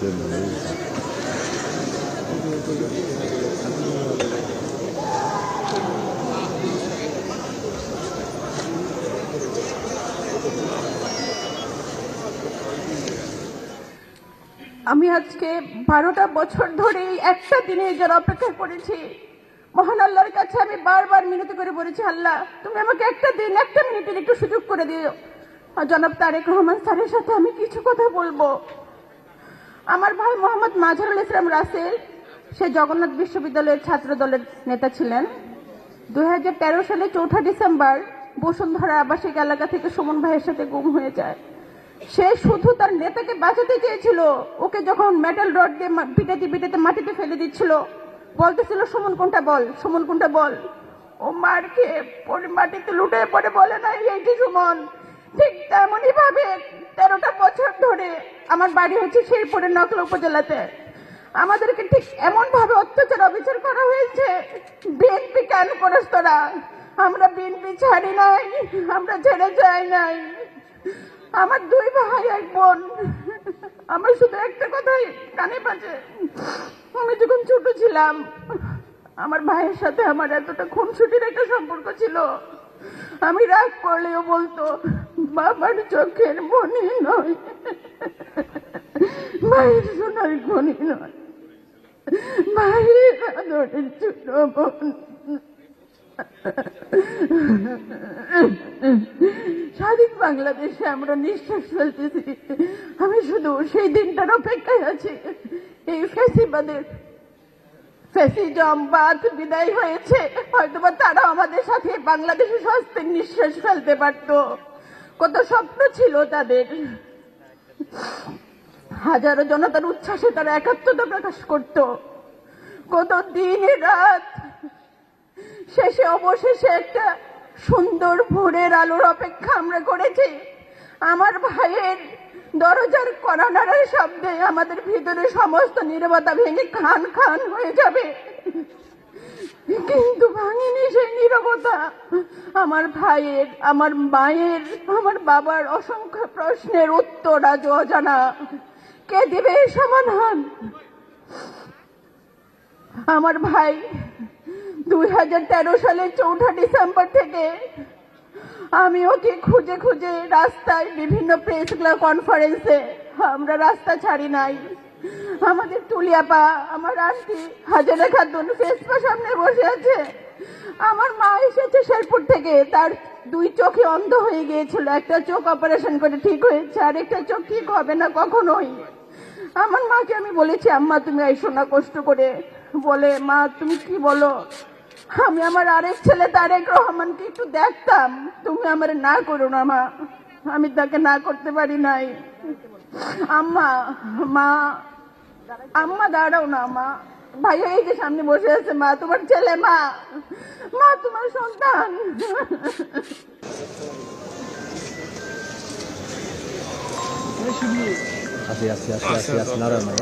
আমি আজকে 12টা বছর ধরে একটা দিনের জন্য অপেক্ষা করেছি। মহান আল্লাহর কাছে আমি বারবার মিনতি করে বলেছি, আল্লাহ তুমি আমাকে একটা দিন একটা মিনিটের একটু সুযোগ করে দিও। জনাব তারেক রহমান স্যারের সাথে আমি কিছু কথা বলবো। আমার ভাই মোহাম্মদ মাজহারুল ইসলাম রাসেল, সে জগন্নাথ বিশ্ববিদ্যালয়ের ছাত্র দলের নেতা ছিলেন। 2013 সালে 4 ডিসেম্বর বসুন্ধরা আবাসিক এলাকা থেকে সুমন ভাইয়ের সাথে গুম হয়ে যায়। সে শুধু তার নেতাকে বাঁচাতে চেয়েছিল। ওকে যখন মেটাল রড দিয়ে পিটাতে পিটাতে মাটিতে ফেলে দিচ্ছিল, বলতেছিল সুমন কোনটা বল, সুমন কোনটা বল। ও মার খেয়ে পরে মাটিতে লুটে পড়ে বলে না এই যে সুমন। ঠিক তেমনই ভাবে 13টা বছর ধরে আমার বাড়ি হচ্ছে শেরপুরের নকলা উপজেলাতে। আমাদেরকে ঠিক এমন ভাবে অত্যাচার অবিচার করা হয়েছে। বিএনপি কেন করিস তোরা? আমরা বিএনপি ছাড়ি নাই, আমরা ছেড়ে যাই নাই। আমার 2 ভাই 1 বোন। আমার শুধু একটা কথাই কানে বাজে, আমি যখন ছোট ছিলাম আমার ভাইয়ের সাথে আমার এতটা খুনসুটির একটা সম্পর্ক ছিল। আমি রাগ করলেও বলতো বাবার চোখের মনি নয়, মায়ের সোনার খনি নয়, মায়ের আদরের ছোট বোন। স্বাধীন বাংলাদেশে আমরা নিঃশ্বাস ফেলতেছি। আমি শুধু সেই দিনটার অপেক্ষায় আছি। এই ফ্যাসিজম বাদ বিদায় হয়েছে, হয়তোবা তারা আমাদের সাথে বাংলাদেশে স্বস্তির নিঃশ্বাস ফেলতে পারত। কত স্বপ্ন ছিল তাদের, হাজারো জনতার উচ্ছ্বাসে তারা একাত্মতা প্রকাশ করত। কত দিন রাত শেষে অবশেষে একটা সুন্দর ভোরের আলোর অপেক্ষা আমরা করেছি। আমার ভাইয়ের দরজার কড়ানাড়ার শব্দে আমাদের ভিতরে সমস্ত নীরবতা ভেঙে খান খান হয়ে যাবে, কিন্তু ভাঙেনি সেই নীরবতা। আমার ভাইয়ের, আমার মায়ের, আমার বাবার অসংখ্য প্রশ্নের উত্তর আজ অজানা। কে দিবে সমাধান? আমার ভাই 2013 সালের 4 ডিসেম্বর থেকে আমি ওকে খুঁজে খুঁজে রাস্তায় বিভিন্ন প্রেস কনফারেন্সে, আমরা রাস্তা ছাড়ি নাই। আমাদের টুলিয়াপা, আমার আন্টি হাজারা খাতুন ফেসপা সামনে বসে আছে। আমার মা এসেছে শেরপুর থেকে, তার 2 চোখে অন্ধ হয়ে গিয়েছিল। একটা চোখ অপারেশন করে ঠিক হয়েছে, আর একটা চোখ ঠিক হবে না কখনোই। আমার মাকে আমি বলেছি আম্মা তুমি আইসো না কষ্ট করে। বলে মা তুমি কি বলো? আমি আমার আরেক ছেলে তারেক রহমানকে একটু দেখতাম, তুমি আমার না করো না মা। আমি তাকে না করতে পারি নাই। আম্মা, মা, আম্মা দাঁড়াও না মা। ভাই এই যে সামনে বসে আছে, মা তোমার ছেলে, মা, মা তোমার সন্তান। así así así así así nada más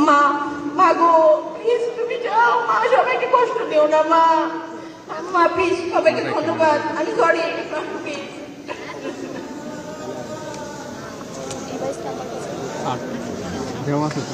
মা, মাগো প্লিজ তুমি যাও মা, সবাইকে কষ্ট দিও না মা। মা প্লিজ, সবাইকে ধন্যবাদ, আমি সরি। দেওয়া আছে তো।